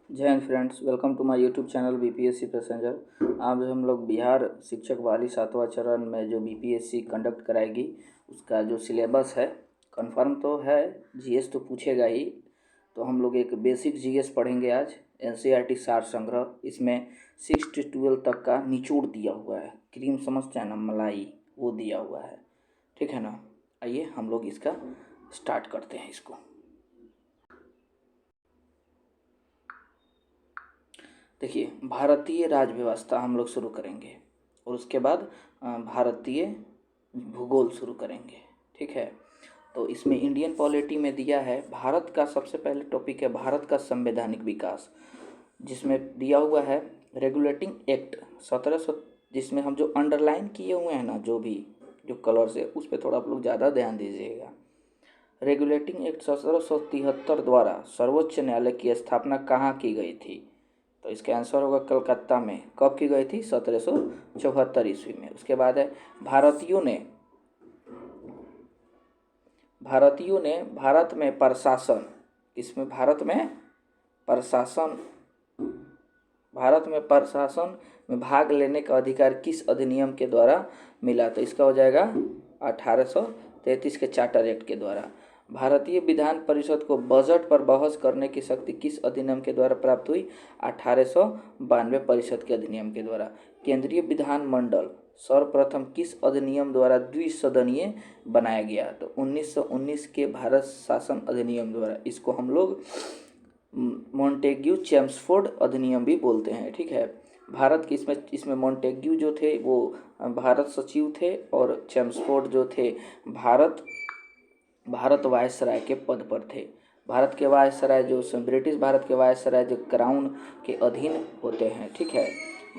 जय हिंद friends, welcome to my YouTube channel BPSC passenger. आज हम लोग बिहार शिक्षक बहाली 7वां चरण में जो बीपीएससी कंडक्ट कराएगी उसका जो सिलेबस है कंफर्म तो है। जीएस तो पूछेगा ही, तो हम लोग एक बेसिक जीएस पढ़ेंगे आज। एनसीईआरटी सार संग्रह, इसमें 6 से 12 तक का निचोड़ दिया हुआ है। क्रीम समझते हैं ना, मलाई, वो दिया हुआ है, ठीक है ना। आइए हम लोग इसका स्टार्ट करते हैं इसको। देखिए, भारतीय राज्य व्यवस्था हम लोग शुरू करेंगे और उसके बाद भारतीय भूगोल शुरू करेंगे, ठीक है। तो इसमें इंडियन पॉलिटी में दिया है भारत का सबसे पहले टॉपिक है भारत का संवैधानिक विकास, जिसमें दिया हुआ है रेगुलेटिंग एक्ट 1700, जिसमें हम जो अंडरलाइन किए हुए हैं ना, जो कलर से, उस पर थोड़ा आप लोग ज़्यादा ध्यान दीजिएगा। रेगुलेटिंग एक्ट 1773 द्वारा सर्वोच्च न्यायालय की स्थापना कहाँ की गई थी? तो इसका आंसर होगा कलकत्ता में। कब की गई थी? 1774 ईस्वी में। उसके बाद है भारतीयों ने भारत में प्रशासन, इसमें भारत में प्रशासन में भाग लेने का अधिकार किस अधिनियम के द्वारा मिला? तो इसका हो जाएगा 1833 के चार्टर एक्ट के द्वारा। भारतीय विधान परिषद को बजट पर बहस करने की शक्ति किस अधिनियम के द्वारा प्राप्त हुई? 1892 परिषद के अधिनियम के द्वारा। केंद्रीय विधानमंडल सर्वप्रथम किस अधिनियम द्वारा द्विसदनीय बनाया गया? तो 1919 के भारत शासन अधिनियम द्वारा। इसको हम लोग मॉन्टेग्यू चेम्सफोर्ड अधिनियम भी बोलते हैं, ठीक है। भारत के इसमें मॉन्टेग्यू जो थे वो भारत सचिव थे और चेम्सफोर्ड जो थे भारत वायसराय के पद पर थे। भारत के वायसराय जो ब्रिटिश भारत के वायसराय जो क्राउन के अधीन होते हैं, ठीक है।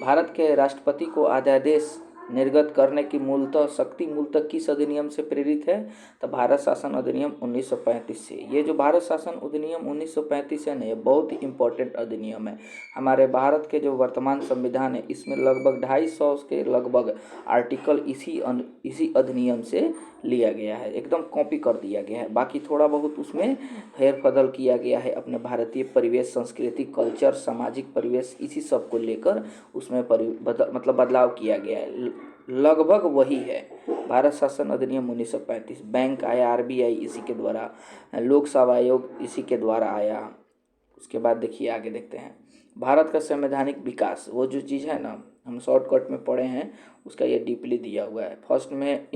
भारत के राष्ट्रपति को अध्यादेश निर्गत करने की मूलतः किस अधिनियम से प्रेरित है? तो भारत शासन अधिनियम 1935 से। ये जो भारत शासन अधिनियम 1935 है ना, ये बहुत ही इम्पोर्टेंट अधिनियम है। हमारे भारत के जो वर्तमान संविधान है, इसमें लगभग 250 के लगभग आर्टिकल इसी अधिनियम से लिया गया है, एकदम कॉपी कर दिया गया है। बाकी थोड़ा बहुत उसमें फेर बदल किया गया है अपने भारतीय परिवेश, संस्कृति, कल्चर, सामाजिक परिवेश, इसी सब को लेकर उसमें बदलाव किया गया है। लगभग वही है। भारत शासन अधिनियम 1935। बैंक आया आरबीआई इसी के द्वारा, लोक सेवा आयोग इसी के द्वारा आया। उसके बाद देखिए आगे देखते हैं भारत का संवैधानिक विकास। वो जो चीज़ है ना, हम शॉर्टकट में पढ़े हैं, उसका ये डीपली दिया हुआ है। फर्स्ट में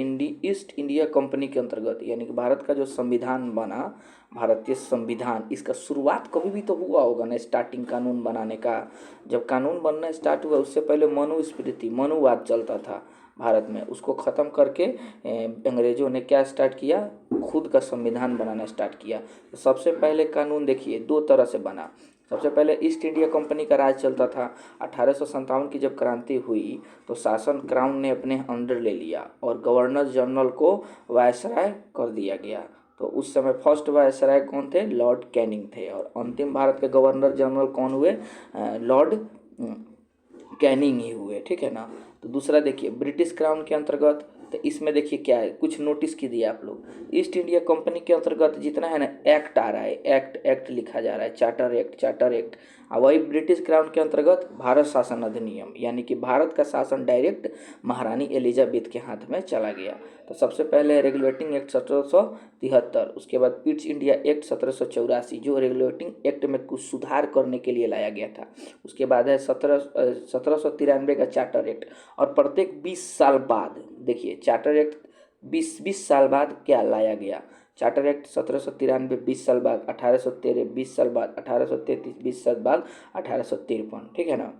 ईस्ट इंडिया कंपनी के अंतर्गत, यानी कि भारत का जो संविधान बना, भारतीय संविधान, इसका शुरुआत कभी भी तो हुआ होगा ना, स्टार्टिंग कानून बनाने का। जब कानून बनना स्टार्ट हुआ, उससे पहले मनुस्मृति, मनुवाद चलता था भारत में। उसको ख़त्म करके अंग्रेज़ों ने क्या स्टार्ट किया? खुद का संविधान बनाना स्टार्ट किया। तो सबसे पहले कानून देखिए 2 तरह से बना। सबसे पहले ईस्ट इंडिया कंपनी का राज चलता था। 1857 की जब क्रांति हुई तो शासन क्राउन ने अपने अंडर ले लिया और गवर्नर जनरल को वायसराय कर दिया गया। तो उस समय फर्स्ट वायसराय कौन थे? लॉर्ड कैनिंग थे। और अंतिम भारत के गवर्नर जनरल कौन हुए? लॉर्ड कैनिंग ही हुए, ठीक है ना। तो दूसरा देखिए ब्रिटिश क्राउन के अंतर्गत, तो इसमें देखिए क्या है, कुछ नोटिस कीजिए आप लोग। ईस्ट इंडिया कंपनी के अंतर्गत जितना है ना, एक्ट आ रहा है, एक्ट लिखा जा रहा है, चार्टर एक्ट। और वही ब्रिटिश क्राउन के अंतर्गत भारत शासन अधिनियम, यानी कि भारत का शासन डायरेक्ट महारानी एलिजाबेथ के हाथ में चला गया। तो सबसे पहले रेगुलेटिंग एक्ट 1773, उसके बाद पिट्स इंडिया एक्ट 1784, जो रेगुलेटिंग एक्ट में कुछ सुधार करने के लिए लाया गया था। उसके बाद है 1793 का चार्टर एक्ट। और प्रत्येक 20 साल बाद, देखिए चार्टर एक्ट 20 साल बाद क्या लाया गया? चार्टर एक्ट 1793 20 साल बाद, 1813 20 साल बाद, 1833 20 साल बाद, 1853, ठीक है ना।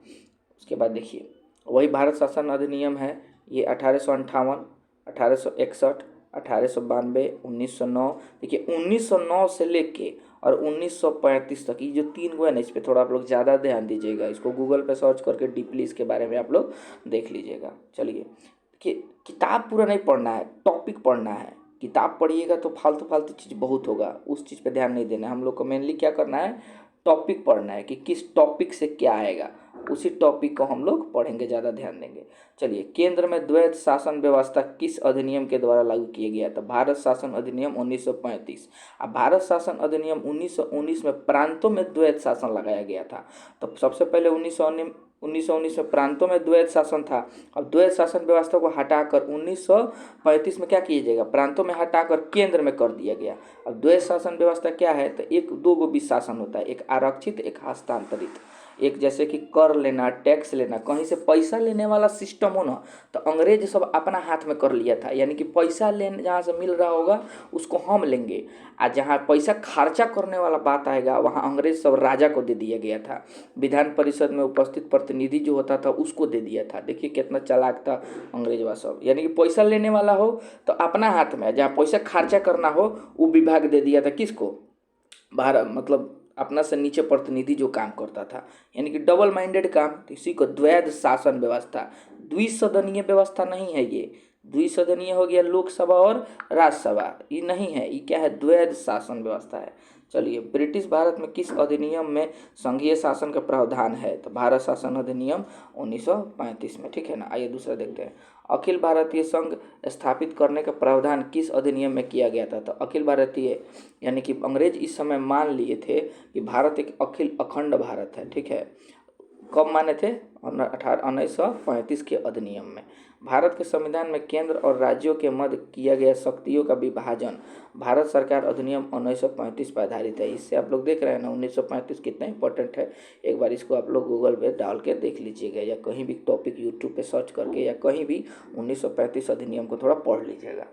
उसके बाद देखिए वही भारत शासन अधिनियम है, ये 1858, 1861, 1892, 1909। देखिए 1909 से लेके और 1935 तक, ये जो 3 गो है ना, इस पर थोड़ा आप लोग ज़्यादा ध्यान दीजिएगा। इसको गूगल पे सर्च करके डीपली इसके बारे में आप लोग देख लीजिएगा। चलिए कि किताब पूरा नहीं पढ़ना है, टॉपिक पढ़ना है। किताब पढ़िएगा तो फालतू चीज़ बहुत होगा, उस चीज़ पे ध्यान नहीं देना है। हम लोग को मेनली क्या करना है? टॉपिक पढ़ना है कि किस टॉपिक से क्या आएगा। उसी टॉपिक को हम लोग पढ़ेंगे, ज़्यादा ध्यान देंगे। चलिए, केंद्र में द्वैध शासन व्यवस्था किस अधिनियम के द्वारा लागू किया गया था? भारत शासन अधिनियम 1935। अब भारत शासन अधिनियम 1919 में प्रांतों में द्वैध शासन लगाया गया था। तो सबसे पहले 1919 में प्रांतों में द्वैध शासन था। अब द्वैध शासन व्यवस्था को हटाकर 1935 में क्या किया जाएगा? प्रांतों में हटाकर केंद्र में कर दिया गया। अब द्वैध शासन व्यवस्था क्या है? तो एक दो गो बीच शासन होता है, एक आरक्षित, एक हस्तांतरित। एक जैसे कि कर लेना, टैक्स लेना, कहीं से पैसा लेने वाला सिस्टम हो ना, तो अंग्रेज सब अपना हाथ में कर लिया था, यानी कि पैसा लेने जहाँ से मिल रहा होगा उसको हम लेंगे, और जहाँ पैसा खर्चा करने वाला बात आएगा वहाँ अंग्रेज सब राजा को दे दिया गया था। विधान परिषद में उपस्थित प्रतिनिधि जो होता था उसको दे दिया था। देखिए कितना चालाक था अंग्रेजवा सब, यानी कि पैसा लेने वाला हो तो अपना हाथ में, जहाँ पैसा खर्चा करना हो वो विभाग दे दिया था किसको? भारत, मतलब अपना से नीचे प्रतिनिधि जो काम करता था, यानी कि डबल माइंडेड काम। तो इसी को द्वैध शासन व्यवस्था, द्विसदनीय व्यवस्था नहीं है ये। द्विसदनीय हो गया लोकसभा और राज्यसभा, ये नहीं है, ये क्या है? द्वैध शासन व्यवस्था है। चलिए, ब्रिटिश भारत में किस अधिनियम में संघीय शासन का प्रावधान है? तो भारत शासन अधिनियम 1935 में, ठीक है ना। आइए दूसरा देखते हैं। अखिल भारतीय संघ स्थापित करने का प्रावधान किस अधिनियम में किया गया था? तो अखिल भारतीय, यानी कि अंग्रेज इस समय मान लिए थे कि भारत एक अखंड भारत है, ठीक है। कब माने थे? 1935 के अधिनियम में। भारत के संविधान में केंद्र और राज्यों के मध्य किया गया शक्तियों का विभाजन भारत सरकार अधिनियम 1935 पर आधारित है। इससे आप लोग देख रहे हैं ना 1935 कितना इंपॉर्टेंट है। एक बार इसको आप लोग गूगल पे डाल के देख लीजिएगा, या कहीं भी टॉपिक यूट्यूब पे सर्च करके, या कहीं भी 1935 अधिनियम को थोड़ा पढ़ लीजिएगा।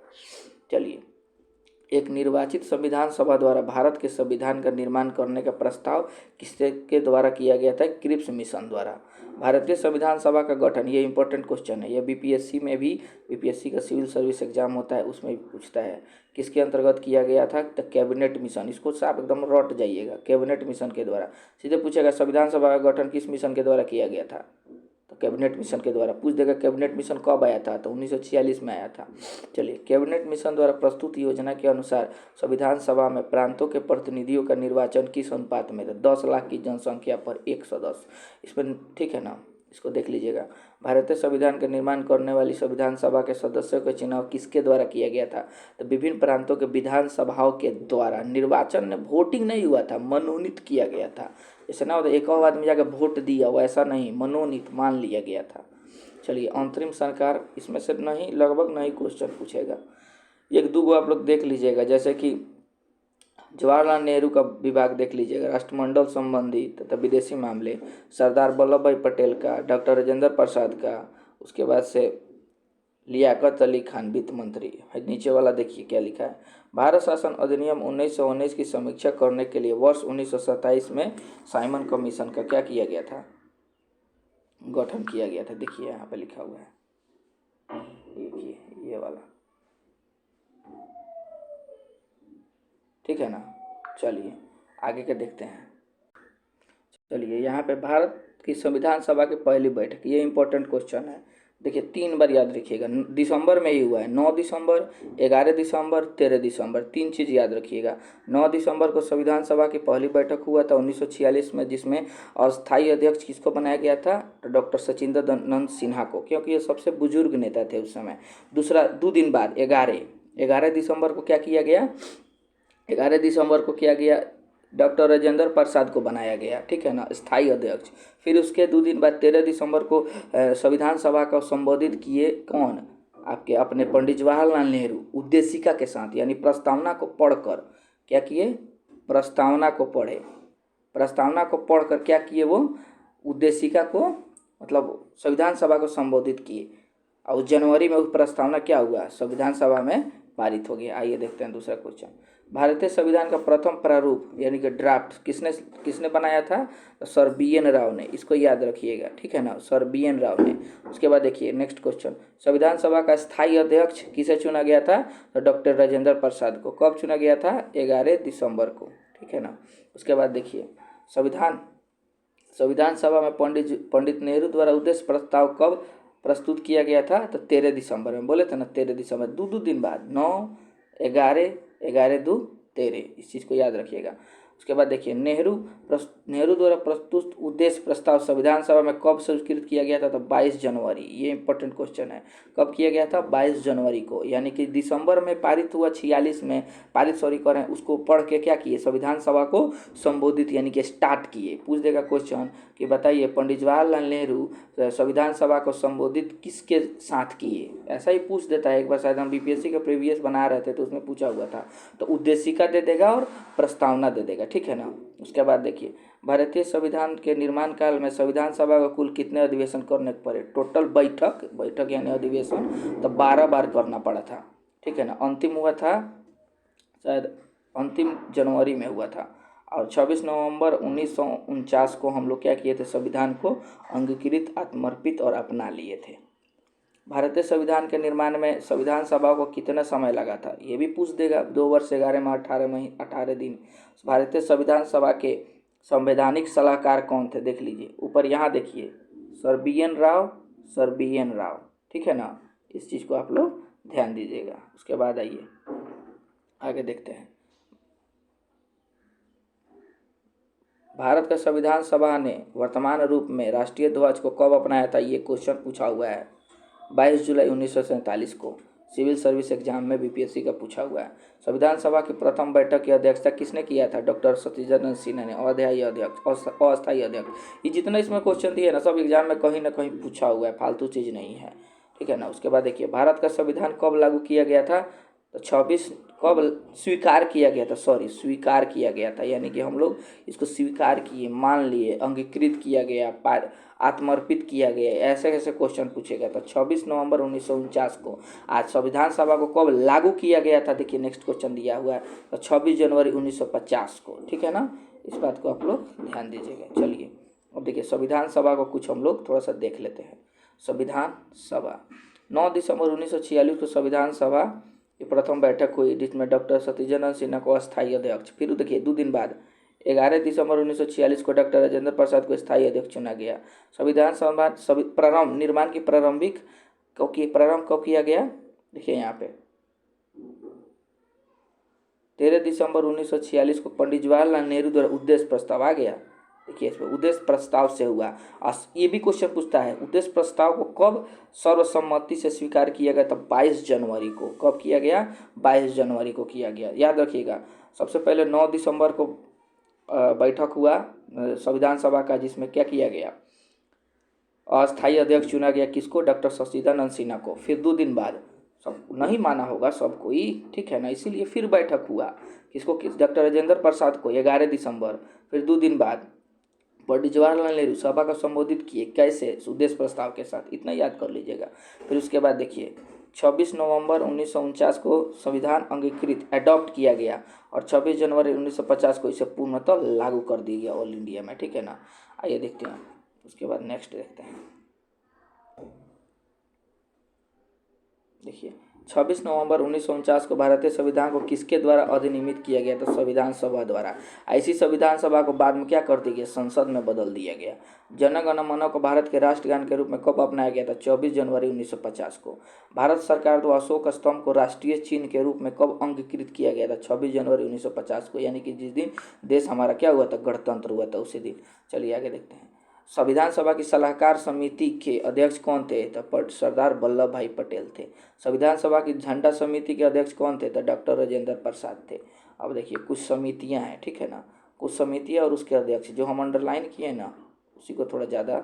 चलिए, एक निर्वाचित संविधान सभा द्वारा भारत के संविधान का निर्माण करने का प्रस्ताव किसके द्वारा किया गया था? क्रिप्स मिशन द्वारा। भारतीय संविधान सभा का गठन, ये इंपॉर्टेंट क्वेश्चन है, यह बीपीएससी में भी, बीपीएससी का सिविल सर्विस एग्जाम होता है उसमें भी पूछता है, किसके अंतर्गत किया गया था? तो कैबिनेट मिशन। इसको आप एकदम रट जाइएगा, कैबिनेट मिशन के द्वारा। सीधे पूछेगा संविधान सभा का गठन किस मिशन के द्वारा किया गया था? तो कैबिनेट मिशन के द्वारा पूछ देगा। कैबिनेट मिशन कब आया था? तो 1946 में आया था। चलिए, कैबिनेट मिशन द्वारा प्रस्तुत योजना के अनुसार संविधान सभा में प्रांतों के प्रतिनिधियों का निर्वाचन किस अनुपात में था? 10 लाख की जनसंख्या पर एक सदस्य, इसमें, ठीक है ना। इसको देख लीजिएगा। भारतीय संविधान का निर्माण करने वाली संविधान सभा के सदस्यों का चुनाव किसके द्वारा किया गया था? तो विभिन्न प्रांतों के विधान सभाओं के द्वारा। निर्वाचन में वोटिंग नहीं हुआ था, मनोनीत किया गया था। जैसे ना होता एक और आदमी जाकर वोट दिया, वैसा नहीं, मनोनीत मान लिया गया था। चलिए, अंतरिम सरकार, इसमें से नहीं, लगभग नहीं क्वेश्चन पूछेगा, एक दो आप लोग देख लीजिएगा। जैसे कि जवाहरलाल नेहरू का विभाग देख लीजिएगा, राष्ट्रमंडल संबंधी तथा विदेशी मामले, सरदार वल्लभ भाई पटेल का, डॉक्टर राजेंद्र प्रसाद का, उसके बाद से लियाकत अली खान वित्त मंत्री। नीचे वाला देखिए क्या लिखा है। भारत शासन अधिनियम 1919 की समीक्षा करने के लिए वर्ष 1927 में साइमन कमीशन का क्या किया गया था? गठन किया गया था। देखिए यहाँ पे लिखा हुआ है, देखिए ये वाला, ठीक है ना। चलिए आगे के देखते हैं। चलिए, यहाँ पे भारत की संविधान सभा की पहली बैठक, ये इंपॉर्टेंट क्वेश्चन है। देखिए 3 बार याद रखिएगा, दिसंबर में ही हुआ है, 9 दिसंबर, 11 दिसंबर, 13 दिसंबर, 3 चीज़ याद रखिएगा। 9 दिसंबर को संविधान सभा की पहली बैठक हुआ था 1946 में, जिसमें अस्थायी अध्यक्ष किसको बनाया गया था? तो डॉक्टर सचिंद्र नंद सिन्हा को, क्योंकि ये सबसे बुजुर्ग नेता थे उस समय। दूसरा 2 दिन बाद 11 दिसंबर को क्या किया गया? 11 दिसंबर को किया गया, डॉक्टर राजेंद्र प्रसाद को बनाया गया, ठीक है ना, स्थायी अध्यक्ष। फिर उसके 2 दिन बाद 13 दिसंबर को संविधान सभा का संबोधित किए कौन? आपके अपने पंडित जवाहरलाल नेहरू, उद्देशिका के साथ, यानी प्रस्तावना को पढ़कर। क्या किए? प्रस्तावना को पढ़े, प्रस्तावना को पढ़कर क्या किए वो? उद्देशिका को, मतलब संविधान सभा को संबोधित किए, और जनवरी में उस प्रस्तावना क्या हुआ? संविधान सभा में पारित हो गया। आइए देखते हैं दूसरा क्वेश्चन। भारतीय संविधान का प्रथम प्रारूप यानी कि ड्राफ्ट किसने बनाया था? तो सर BN राव ने, इसको याद रखिएगा, ठीक है ना, सर BN राव ने। उसके बाद देखिए नेक्स्ट क्वेश्चन, संविधान सभा का स्थायी अध्यक्ष किसे चुना गया था? तो डॉक्टर राजेंद्र प्रसाद को। कब चुना गया था? 11 दिसंबर को, ठीक है ना। उसके बाद देखिए संविधान सभा में पंडित नेहरू द्वारा उद्देश्य प्रस्ताव कब प्रस्तुत किया गया था? तो 13 दिसंबर में, बोले थे ना 13 दिसंबर, 2 दिन बाद, 9, 11, 11, 2, 13, इस चीज़ को याद रखिएगा। उसके बाद देखिए नेहरू द्वारा प्रस्तुत उद्देश्य प्रस्ताव संविधान सभा में कब स्वीकृत किया गया था? तो 22 जनवरी। ये इंपॉर्टेंट क्वेश्चन है, कब किया गया था? 22 जनवरी को, यानी कि दिसंबर में पारित हुआ 46 में पारित करें, उसको पढ़ के क्या किए? संविधान सभा को संबोधित यानी कि स्टार्ट किए। पूछ देगा क्वेश्चन कि बताइए पंडित जवाहरलाल नेहरू संविधान सभा को संबोधित किसके साथ किए? ऐसा ही पूछ देता है। एक बार शायद हम बीपीएससी का प्रीवियस बना रहे थे तो उसमें पूछा हुआ था। तो उद्देशिका दे देगा और प्रस्तावना दे देगा, ठीक है ना। उसके बाद देखिए भारतीय संविधान के निर्माण काल में संविधान सभा को कुल कितने अधिवेशन करने पड़े? टोटल बैठक यानी अधिवेशन तो 12 बार करना पड़ा था, ठीक है ना। अंतिम हुआ था शायद अंतिम जनवरी में हुआ था, और 26 नवंबर 1949 को हम लोग क्या किए थे? संविधान को अंगीकृत, आत्मर्पित और अपना लिए थे। भारतीय संविधान के निर्माण में संविधान सभा को कितना समय लगा था? ये भी पूछ देगा। 2 वर्ष 11 माह 18 दिन। भारतीय संविधान सभा के संवैधानिक सलाहकार कौन थे? देख लीजिए ऊपर, यहाँ देखिए सर्बियन राव, ठीक है ना। इस चीज़ को आप लोग ध्यान दीजिएगा। उसके बाद आइए आगे देखते हैं। भारत का संविधान सभा ने वर्तमान रूप में राष्ट्रीय ध्वज को कब अपनाया था? ये क्वेश्चन पूछा हुआ है 22 जुलाई 1947 को। सिविल सर्विस एग्जाम में बीपीएससी का पूछा हुआ है। संविधान सभा की प्रथम बैठक की अध्यक्षता किसने किया था? डॉक्टर सतीजानंद सिन्हा ने, अस्थायी अध्यक्ष। ये जितना इसमें क्वेश्चन दिए ना, सब एग्जाम में कहीं ना कहीं पूछा हुआ है, फालतू चीज़ नहीं है, ठीक है ना। उसके बाद देखिए भारत का संविधान कब लागू किया गया था? तो 26 कब स्वीकार किया गया था? स्वीकार किया गया था, यानी कि हम लोग इसको स्वीकार किए, मान लिए, अंगीकृत किया गया, आत्मर्पित किया गया, ऐसे ऐसे क्वेश्चन पूछेगा। तो 26 नवंबर 1949 को। आज संविधान सभा को कब लागू किया गया था? देखिए नेक्स्ट क्वेश्चन दिया हुआ है, तो 26 जनवरी 1950 को, ठीक है ना। इस बात को आप लोग ध्यान दीजिएगा। चलिए अब देखिए संविधान सभा को कुछ हम लोग थोड़ा सा देख लेते हैं। संविधान सभा 9 दिसंबर 1946 को संविधान सभा की प्रथम बैठक हुई, जिसमें डॉक्टर सतीजानंद सिन्हा को अस्थायी अध्यक्ष। फिर देखिए 2 दिन बाद 11 दिसंबर 1946 को डॉक्टर राजेंद्र प्रसाद को स्थायी अध्यक्ष चुना गया। संविधान सभा प्रारंभ निर्माण की प्रारंभ कब किया गया? देखिए यहाँ पे 13 दिसंबर 1946 को पंडित जवाहरलाल नेहरू द्वारा उद्देश्य प्रस्ताव आ गया। देखिए इसमें उद्देश्य प्रस्ताव से हुआ। ये भी क्वेश्चन पूछता है उद्देश्य प्रस्ताव को कब सर्वसम्मति से स्वीकार किया गया? तब 22 जनवरी को। कब किया गया? 22 जनवरी को किया गया। याद रखिएगा, सबसे पहले 9 दिसंबर को बैठक हुआ संविधान सभा का, जिसमें क्या किया गया? अस्थायी अध्यक्ष चुना गया। किसको? डॉक्टर सतीजानंद सिन्हा को। फिर 2 दिन बाद, सब नहीं माना होगा सब कोई, ठीक है ना, इसीलिए फिर बैठक हुआ। किसको? डॉक्टर राजेंद्र प्रसाद को 11 दिसंबर। फिर 2 दिन बाद पंडित जवाहरलाल नेहरू सभा को संबोधित किए। कैसे? उद्देश्य प्रस्ताव के साथ। इतना याद कर लीजिएगा। फिर उसके बाद देखिए 26 नवंबर 1949 को संविधान अंगीकृत अडॉप्ट किया गया, और 26 जनवरी 1950 को इसे पूर्णतः लागू कर दिया गया ऑल इंडिया में, ठीक है ना। आइए देखते हैं उसके बाद नेक्स्ट देखते हैं। देखिए 26 नवंबर 1949 को भारतीय संविधान को किसके द्वारा अधिनियमित किया गया? तो संविधान सभा द्वारा। ऐसी संविधान सभा को बाद में क्या कर दिया गया? संसद में बदल दिया गया। जन गण मन को भारत के राष्ट्रगान के रूप में कब अपनाया गया था? 24 जनवरी 1950 को। भारत सरकार द्वारा अशोक स्तंभ को राष्ट्रीय चिन्ह के रूप में कब अंगीकृत किया गया था? 26 जनवरी 1950 को, यानी कि जिस दिन देश हमारा क्या हुआ था? गणतंत्र हुआ था, उसी दिन। चलिए आगे देखते हैं। संविधान सभा की सलाहकार समिति के अध्यक्ष कौन थे? तो सरदार वल्लभ भाई पटेल थे। संविधान सभा की झंडा समिति के अध्यक्ष कौन थे? तो डॉक्टर राजेंद्र प्रसाद थे। अब देखिए कुछ समितियां हैं, ठीक है ना, कुछ समितियां और उसके अध्यक्ष जो हम अंडरलाइन किए ना, उसी को थोड़ा ज़्यादा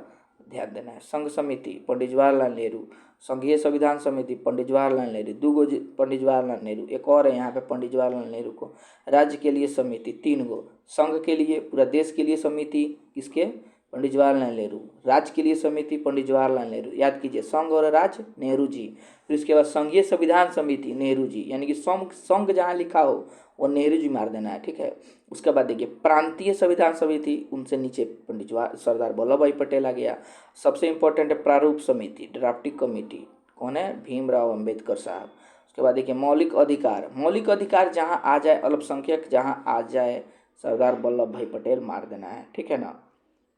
ध्यान देना है। संघ समिति पंडित जवाहरलाल नेहरू, संघीय संविधान समिति पंडित जवाहरलाल नेहरू, 2 गो पंडित जवाहरलाल नेहरू, एक और है यहाँ पे पंडित जवाहरलाल नेहरू को। राज्य के लिए समिति 3 गो, संघ के लिए पूरा देश के लिए समिति किसके? पंडित जवाहरलाल नेहरू। राज्य के लिए समिति पंडित जवाहरलाल नेहरू। याद कीजिए संघ और राज्य नेहरू जी। फिर उसके बाद संघीय संविधान समिति नेहरू जी, यानी कि संघ जहाँ लिखा हो वो नेहरू जी मार देना है, ठीक है। उसके बाद देखिए प्रांतीय संविधान समिति, उनसे नीचे पंडित सरदार वल्लभ भाई पटेल आ गया। सबसे इंपॉर्टेंट है प्रारूप समिति, ड्राफ्टिंग कमेटी, कौन है? भीमराव अंबेडकर साहब। उसके बाद देखिए मौलिक अधिकार जहाँ आ जाए, अल्पसंख्यक जहाँ आ जाए, सरदार वल्लभ भाई पटेल मार देना है, ठीक है ना।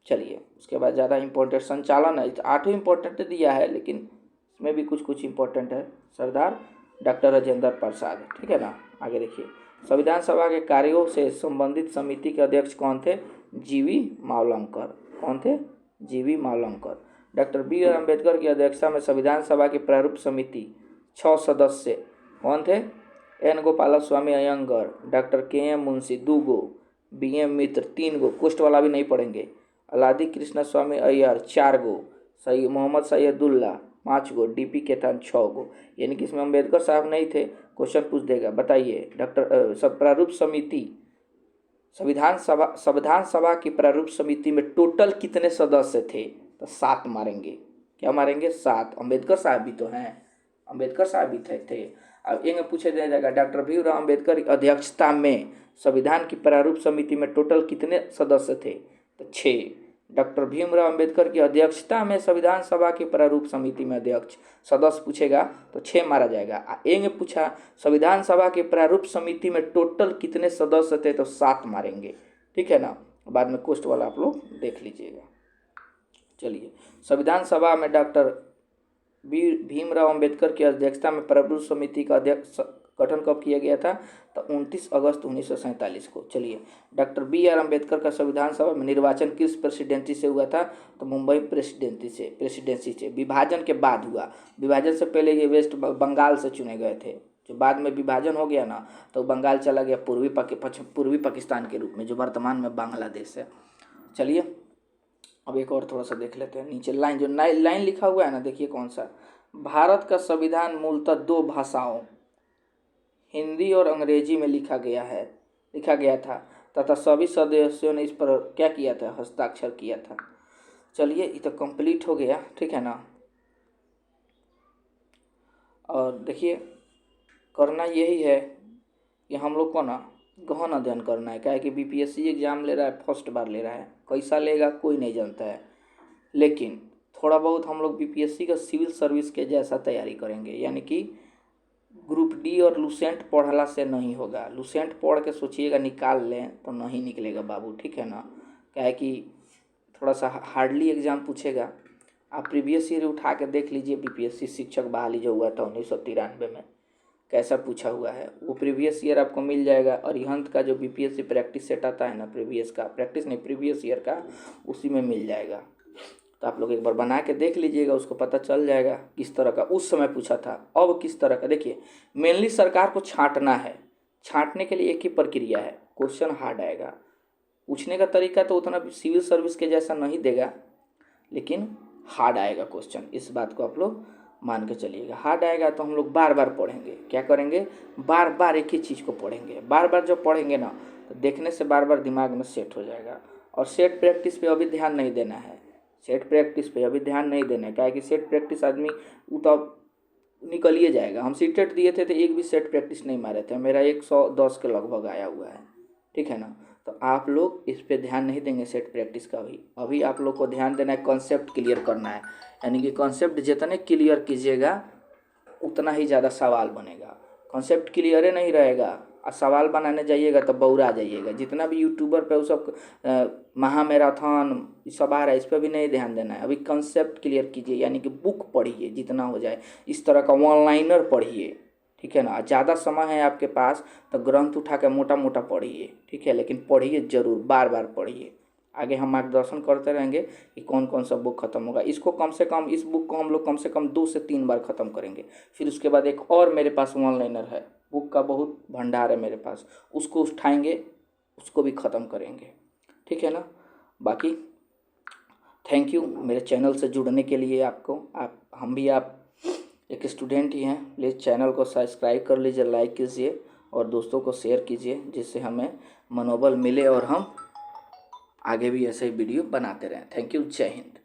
चलिए उसके बाद ज़्यादा इंपॉर्टेंट संचालन है, 8 इंपॉर्टेंट दिया है, लेकिन इसमें भी कुछ इंपॉर्टेंट है। सरदार डॉक्टर राजेंद्र प्रसाद, ठीक है ना। आगे देखिए संविधान सभा के कार्यों से संबंधित समिति के अध्यक्ष कौन थे? जीवी मावलंकर। कौन थे? GV Mavalankar. Doctor B R Ambedkar की अध्यक्षता में संविधान सभा की प्रारूप समिति 6 सदस्य कौन थे? एन गोपालस्वामी अयंगर, डॉक्टर के एम मुंशी 2 गो, बी एम मित्र 3 गो, पोस्ट वाला भी नहीं पढ़ेंगे, अलादी कृष्ण स्वामी अय्यर 4 गो, सही मोहम्मद सैयदुल्ला 5 गो, डीपी केतान 6 गो। यानी कि इसमें अम्बेडकर साहब नहीं थे। क्वेश्चन पूछ देगा, बताइए डॉक्टर सब प्रारूप समिति संविधान सभा की प्रारूप समिति में टोटल कितने सदस्य थे? तो 7 मारेंगे। क्या मारेंगे? 7। अम्बेडकर साहब भी तो हैं, अम्बेडकर साहब भी थे। अब ये पूछा जाएगा डॉक्टर भीमराव अम्बेडकर की अध्यक्षता में संविधान की प्रारूप समिति में टोटल कितने सदस्य थे? तो 6। डॉक्टर भीमराव अम्बेडकर की अध्यक्षता में संविधान सभा की प्रारूप समिति में अध्यक्ष सदस्य पूछेगा तो 6 मारा जाएगा। एंगे पूछा संविधान सभा की प्रारूप समिति में टोटल कितने सदस्य थे? तो 7 मारेंगे। ठीक है ना, बाद में कोष्ट वाला आप लोग देख लीजिएगा। चलिए, संविधान सभा में डॉक्टर भीमराव अम्बेडकर की अध्यक्षता में प्रारूप समिति का अध्यक्ष गठन कब किया गया था? तो 29 अगस्त 1947 को। चलिए, डॉक्टर बी आर अम्बेडकर का संविधान सभा में निर्वाचन किस प्रेसिडेंसी से हुआ था? तो मुंबई प्रेसिडेंसी से विभाजन के बाद हुआ। विभाजन से पहले ये वेस्ट बंगाल से चुने गए थे। जो बाद में विभाजन हो गया ना, तो बंगाल चला गया पूर्वी पाकिस्तान के रूप में, जो वर्तमान में बांग्लादेश है। चलिए, अब एक और थोड़ा सा देख लेते हैं। नीचे लाइन जो लाइन लिखा हुआ है ना, देखिए कौन सा। भारत का संविधान मूलतः 2 भाषाओं हिंदी और अंग्रेजी में लिखा गया था तथा सभी सदस्यों ने इस पर क्या किया था? हस्ताक्षर किया था। चलिए, ये तो कंप्लीट हो गया। ठीक है ना। और देखिए, करना यही है कि हम लोग को ना गहन अध्ययन करना है। क्या है कि बीपीएससी एग्जाम ले रहा है, फर्स्ट बार ले रहा है, कैसा लेगा कोई नहीं जानता है, लेकिन थोड़ा बहुत हम लोग बीपीएससी का सिविल सर्विस के जैसा तैयारी करेंगे। यानी कि ग्रुप डी और लुसेंट पढ़ला से नहीं होगा। लुसेंट पढ़ के सोचिएगा निकाल लें तो नहीं निकलेगा बाबू। ठीक है ना। क्या है कि थोड़ा सा हार्डली एग्जाम पूछेगा। आप प्रीवियस ईयर उठा के देख लीजिए, बीपीएससी शिक्षक बहाली जो हुआ था 1993 में, कैसा पूछा हुआ है, वो प्रीवियस ईयर आपको मिल जाएगा। अरिहंत का जो बीपीएससी प्रैक्टिस सेट आता है ना, प्रीवियस ईयर का, उसी में मिल जाएगा। तो आप लोग एक बार बना के देख लीजिएगा, उसको पता चल जाएगा किस तरह का उस समय पूछा था, अब किस तरह का। देखिए, मेनली सरकार को छांटना है। छांटने के लिए एक ही प्रक्रिया है, क्वेश्चन हार्ड आएगा। पूछने का तरीका तो उतना सिविल सर्विस के जैसा नहीं देगा, लेकिन हार्ड आएगा क्वेश्चन। इस बात को आप लोग मान के चलिएगा। हार्ड आएगा तो हम लोग बार बार पढ़ेंगे। क्या करेंगे? बार बार एक ही चीज़ को पढ़ेंगे। बार बार जब पढ़ेंगे ना, तो देखने से बार बार दिमाग में सेट हो जाएगा। और सेट प्रैक्टिस पे अभी ध्यान नहीं देना है। सेट प्रैक्टिस पे अभी ध्यान नहीं देना है। क्या है कि सेट प्रैक्टिस आदमी तब निकलिए जाएगा। हम सीटेट दिए थे तो एक भी सेट प्रैक्टिस नहीं मारे थे, मेरा 110 के लगभग आया हुआ है। ठीक है ना। तो आप लोग इस पे ध्यान नहीं देंगे सेट प्रैक्टिस का भी। अभी आप लोग को ध्यान देना है, कॉन्सेप्ट क्लियर करना है। यानी कि कॉन्सेप्ट जितने क्लियर कीजिएगा उतना ही ज़्यादा सवाल बनेगा। कॉन्सेप्ट क्लियर ही नहीं रहेगा और सवाल बनाने जाइएगा तो बौरा जाइएगा। जितना भी यूट्यूबर पे वो सब महामैराथन सब आ रहा है, इस पर भी नहीं ध्यान देना है। अभी कॉन्सेप्ट क्लियर कीजिए, यानी कि बुक पढ़िए जितना हो जाए। इस तरह का वन लाइनर पढ़िए। ठीक है ना। ज़्यादा समय है आपके पास तो ग्रंथ उठा के मोटा मोटा पढ़िए। ठीक है, लेकिन पढ़िए जरूर, बार बार पढ़िए। आगे हम मार्गदर्शन करते रहेंगे कि कौन कौन सा बुक खत्म होगा। इसको कम से कम, इस बुक को हम लोग कम से कम 2 से 3 बार ख़त्म करेंगे। फिर उसके बाद एक और मेरे पास वन लाइनर है, बुक का बहुत भंडार है मेरे पास, उसको उठाएंगे, उसको भी ख़त्म करेंगे। ठीक है ना। बाकी थैंक यू मेरे चैनल से जुड़ने के लिए आपको। आप एक स्टूडेंट ही हैं। प्लीज़ चैनल को सब्सक्राइब कर लीजिए, लाइक कीजिए और दोस्तों को शेयर कीजिए, जिससे हमें मनोबल मिले और हम आगे भी ऐसे ही वीडियो बनाते रहें। Thank you. जय हिंद।